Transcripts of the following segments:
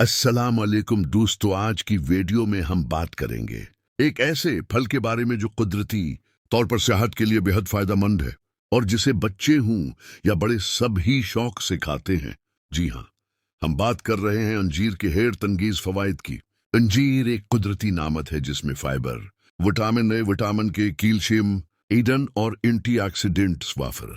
अस्सलाम वालेकुम दोस्तों, आज की वीडियो में हम बात करेंगे एक ऐसे फल के बारे में जो कुदरती तौर पर सेहत के लिए बेहद फायदेमंद है और जिसे बच्चे हों या बड़े सब ही शौक से खाते हैं। जी हाँ, हम बात कर रहे हैं अंजीर के हैरत अंगेज फवाइद की। अंजीर एक कुदरती नामत है जिसमें फाइबर, विटामिन ए, विटामिन के, कैल्शियम, ईडन और एंटीऑक्सीडेंट्स वाफर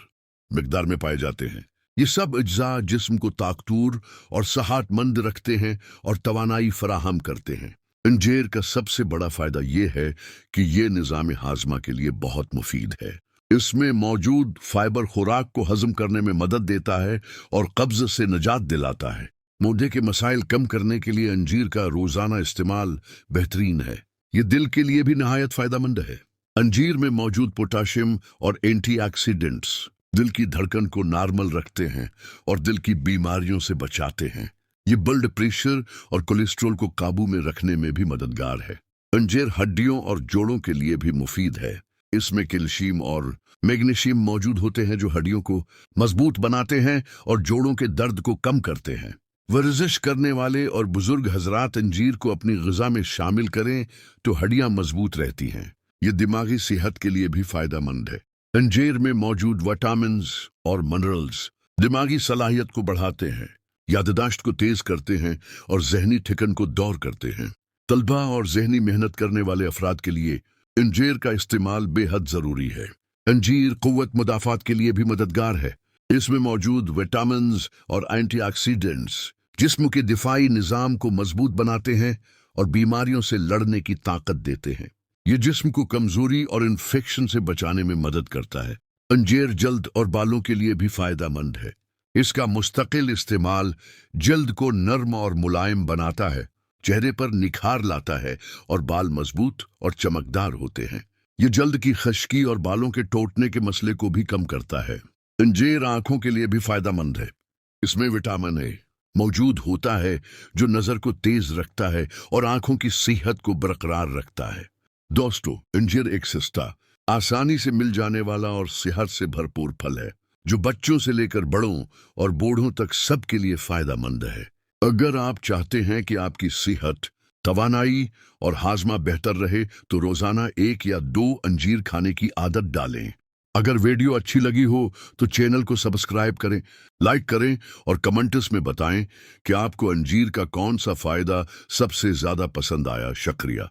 मिकदार में पाए जाते हैं। ये सब अज्जा जिस्म को ताकतूर और सेहतमंद रखते हैं और तवानाई फराहम करते हैं। अंजीर का सबसे बड़ा फायदा ये है कि ये निज़ाम हाजमा के लिए बहुत मुफीद है। इसमें मौजूद फाइबर खुराक को हजम करने में मदद देता है और कब्ज से निजात दिलाता है। मोदे के मसाइल कम करने के लिए अंजीर का रोजाना इस्तेमाल बेहतरीन है। ये दिल के लिए भी नहायत फायदेमंद है। अंजीर में मौजूद पोटाशियम और एंटीऑक्सीडेंट्स दिल की धड़कन को नॉर्मल रखते हैं और दिल की बीमारियों से बचाते हैं। ये ब्लड प्रेशर और कोलेस्ट्रॉल को काबू में रखने में भी मददगार है। अंजीर हड्डियों और जोड़ों के लिए भी मुफीद है। इसमें कैल्शियम और मैग्नीशियम मौजूद होते हैं जो हड्डियों को मजबूत बनाते हैं और जोड़ों के दर्द को कम करते हैं। वर्जिश करने वाले और बुजुर्ग हजरात अंजीर को अपनी ग़िज़ा में शामिल करें तो हड्डियां मजबूत रहती हैं। ये दिमागी सेहत के लिए भी फायदेमंद है। अंजीर में मौजूद विटामिन्स और मिनरल्स दिमागी सलाहियत को बढ़ाते हैं, याददाश्त को तेज करते हैं और जहनी ठिकन को दौर करते हैं। तलबा और जहनी मेहनत करने वाले अफराद के लिए अंजीर का इस्तेमाल बेहद ज़रूरी है। अंजीर क़ुव्वत मुदाफ़ात के लिए भी मददगार है। इसमें मौजूद विटामिन्स और एंटीऑक्सीडेंट्स जिस्म के दिफाई निज़ाम को मजबूत बनाते हैं और बीमारियों से लड़ने की ताकत देते हैं। ये जिस्म को कमजोरी और इन्फेक्शन से बचाने में मदद करता है। अंजीर जल्द और बालों के लिए भी फायदेमंद है। इसका मुस्तकिल इस्तेमाल जल्द को नर्म और मुलायम बनाता है, चेहरे पर निखार लाता है और बाल मजबूत और चमकदार होते हैं। ये जल्द की खश्की और बालों के टूटने के मसले को भी कम करता है। अंजीर आंखों के लिए भी फायदेमंद है। इसमें विटामिन ए मौजूद होता है जो नज़र को तेज रखता है और आंखों की सेहत को बरकरार रखता है। दोस्तों, अंजीर एक सस्ता, आसानी से मिल जाने वाला और सेहत से भरपूर फल है जो बच्चों से लेकर बड़ों और बूढ़ों तक सबके लिए फायदेमंद है। अगर आप चाहते हैं कि आपकी सेहत, तवानाई और हाजमा बेहतर रहे तो रोजाना 1 या 2 अंजीर खाने की आदत डालें। अगर वीडियो अच्छी लगी हो तो चैनल को सब्सक्राइब करें, लाइक करें और कमेंट्स में बताएं कि आपको अंजीर का कौन सा फायदा सबसे ज्यादा पसंद आया। शुक्रिया।